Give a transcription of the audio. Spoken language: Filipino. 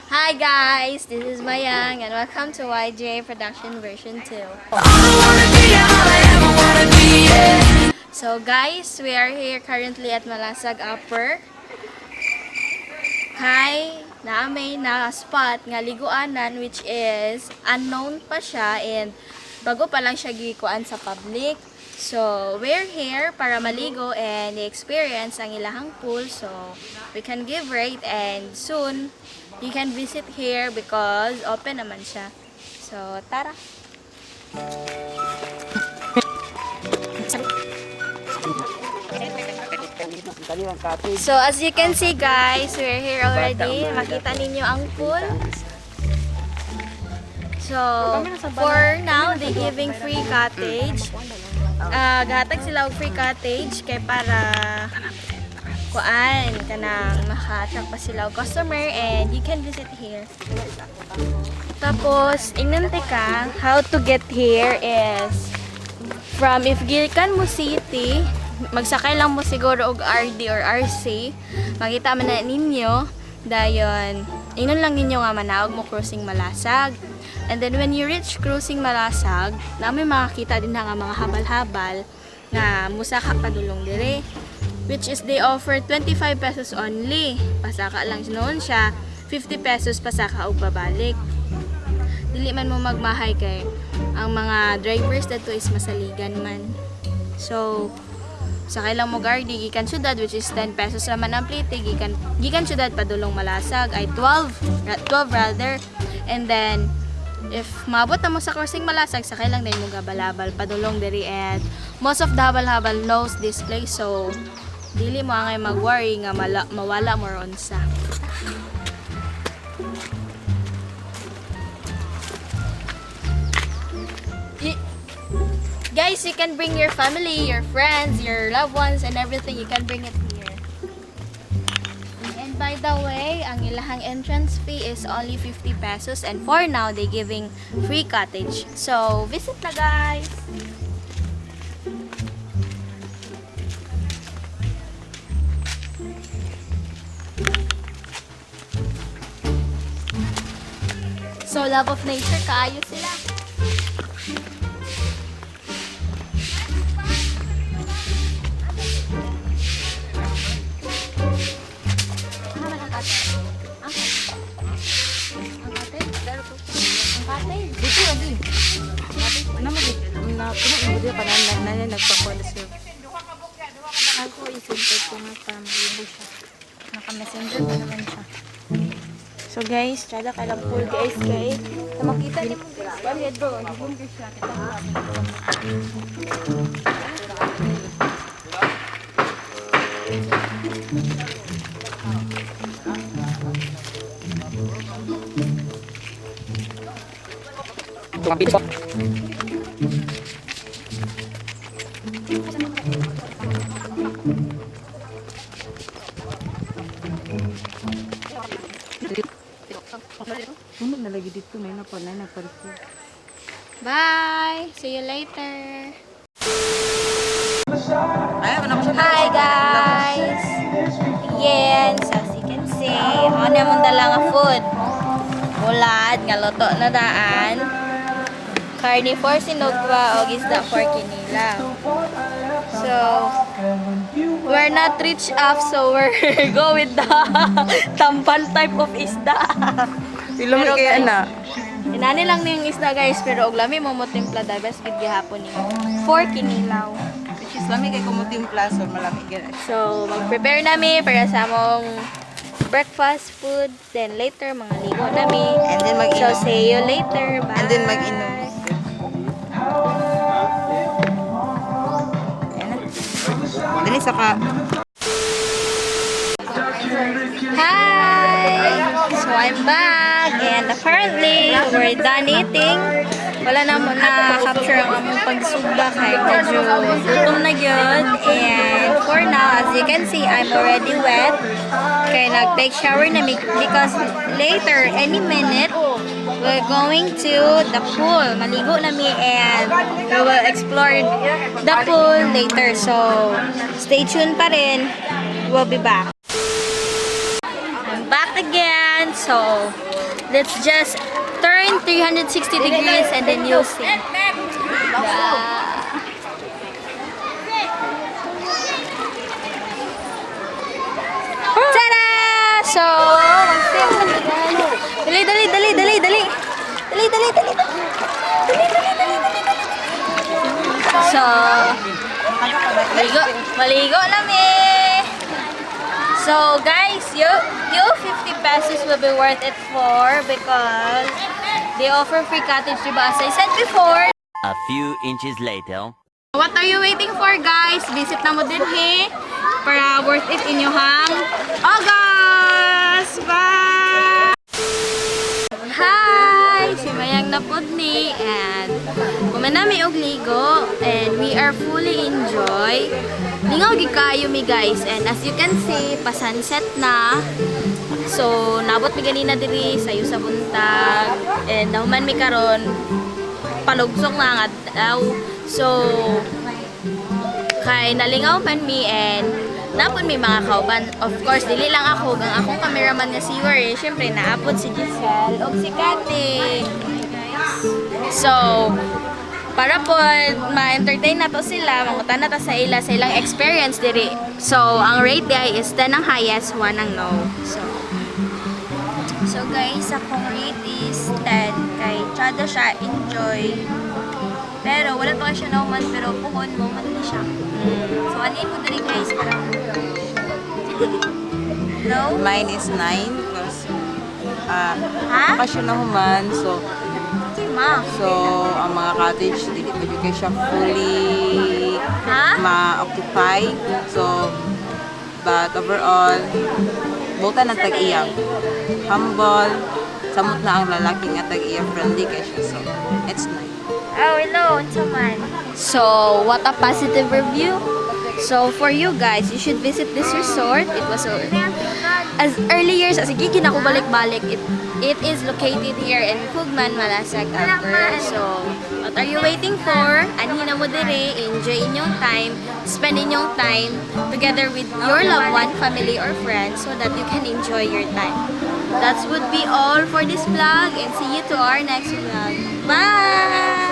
Hi guys, this is Mayang and welcome to YJ Production version 2. So guys, we are here currently at Malasag Upper. Hi, naamay na spot nga liguanan which is unknown pa siya and bago pa lang siya gikuan sa public. So, we're here para maligo and experience ang ilahang pool. So, we can give rate and soon you can visit here because open naman siya. So, tara! So, as you can see guys, we're here already. Makita ninyo ang pool. So, for now, they giving free cottage. Gahatag sila og free cottage kay para kuan kanang maka-attract pa sila og customer and you can visit here. Tapos ingnante ka how to get here is from if gikan mo city, magsakay lang mo siguro og RD or RC, makita man na ninyo dayon ingnon lang ninyo nga manaog mo crossing Malasag. And then when you reach crossing Malasag, na may makakita din nga mga habal-habal na musaka padulong dire. Which is they offer 25 pesos only. Pasaka lang noon siya, 50 pesos pasaka og babalik. Dili man mo magmahay kay ang mga drivers dito is masaligan man. So, sakay lang mo gardi gikan syudad which is 10 pesos naman ang plate gikan syudad padulong Malasag ay 12 rather. And then if maabot na mo sa crossing Malasag, sakay lang din mo gabalabal padulong diri and most of the habal-habal knows this place so dili mo angay mag-worry nga mawala mo ron sa. Guys, you can bring your family, your friends, your loved ones and everything. You can bring it here. And by the way, ang ilahang entrance fee is only 50 pesos and for now, they giving free cottage. So, visit na guys! So, love of nature, kaayos sila. Dito lagi. Ano mo dito? Puno mo dito panay nagpakuha sir. Ako isipin ko nga para malibo siya. Naka-messenger pa naman siya. So guys, tsada ka lang pool guys kay na makita niyo mo guys. Bakit bro? Hibong guys siya kita mo. Mabit po. Ano na lagi dito may naparito. Bye! See you later! Hi guys! Again, so as you can see, ano naman dala nga food? Bulad, nga loto na daan. Carne for sinugwa o isda for kinilaw. So, we're not rich up so we're go with the tampal type of isda. Sila mo kaya na. Inani lang na yung isda guys, pero og lami mo mo timpla best gid gihapon ni for kinilaw. Which is lami kay kumutimpla so malami gyud. So, mag-prepare nami para sa among breakfast food, then later mga ligo nami. And then mag-inom. So, see you later. Bye. And then mag-inom. Dali sa ka. Hi! So, I'm back and apparently, we're done eating. Wala na mo na capture ang among pagsugba kay medyo gutom na yun. And for now, as you can see, I'm already wet. Kaya nag-take shower na because later, any minute, we're going to the pool. Maligo na mi and we will explore the pool later. So, stay tuned pa rin. We'll be back. I'm back again. So, Let's just turn 360 degrees and then you'll see. Tada! So, dali, dali, dali, dali, dali. Dali, dali, dali. So, maligo namin. So, guys, you 50 pesos will be worth it for because they offer free cottage, diba? As I said before. A few inches later. What are you waiting for, guys? Visit na mo din, he. Para worth it inyong August! Bye! Hi! Si Mayang na pod ni and kumanami og ligo and we are fully enjoy. Lingaw gid kaayo mi guys and as you can see, pa-sunset na. So, nabot mi ganina diri sayo sa buntag and nahuman mi karon palugsok na ang adlaw. So, kay nalingaw man mi and napon may mga kauban. Of course, dili lang ako, gang akong cameraman nga si War. Siyempre, naapod si Giselle o si Kate. So, para po ma-entertain na to sila, mangutan na to sa ilang experience diri. So, ang rate day is 10 ang highest, 1 ang no. So guys, akong rate is 10. Kay Chada siya, enjoy. Pero, wala pa siya nauman, pero puhon mo, man siya. So, anin mo dali guys, parang... No? Mine is 9 because Ha? kasi na human, so Ma? ang mga cottage dili pa jud kay siya fully Ha? ma-occupy. So but overall buta ng tag-iyang humble, samot na ang lalaki nga tag-iyang friendly kay siya. So it's nice. Oh, hello, man. So, what a positive review. So, for you guys, you should visit this resort. It was as earlier, sige, ako balik-balik. It is located here in Cugman, Malasag, Upper. So, what are you waiting for? Anhin na mo dire, enjoy inyong time, spend inyong time together with your loved one, family, or friends so that you can enjoy your time. That would be all for this vlog and see you to our next vlog. Bye!